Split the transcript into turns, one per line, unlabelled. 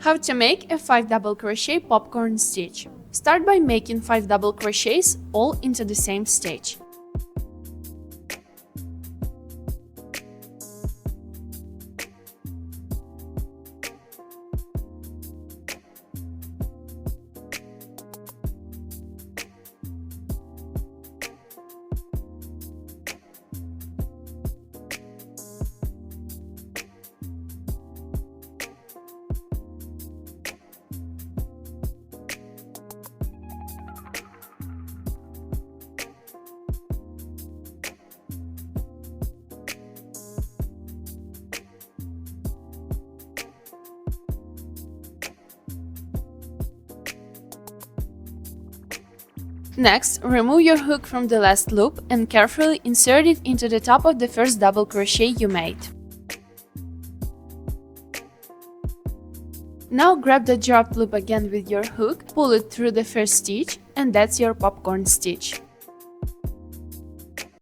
How to make a 5 double crochet popcorn stitch. Start by making 5 double crochets all into the same stitch. Next, remove your hook from the last loop and carefully insert it into the top of the first double crochet you made. Now grab the dropped loop again with your hook, pull it through the first stitch, and that's your popcorn stitch.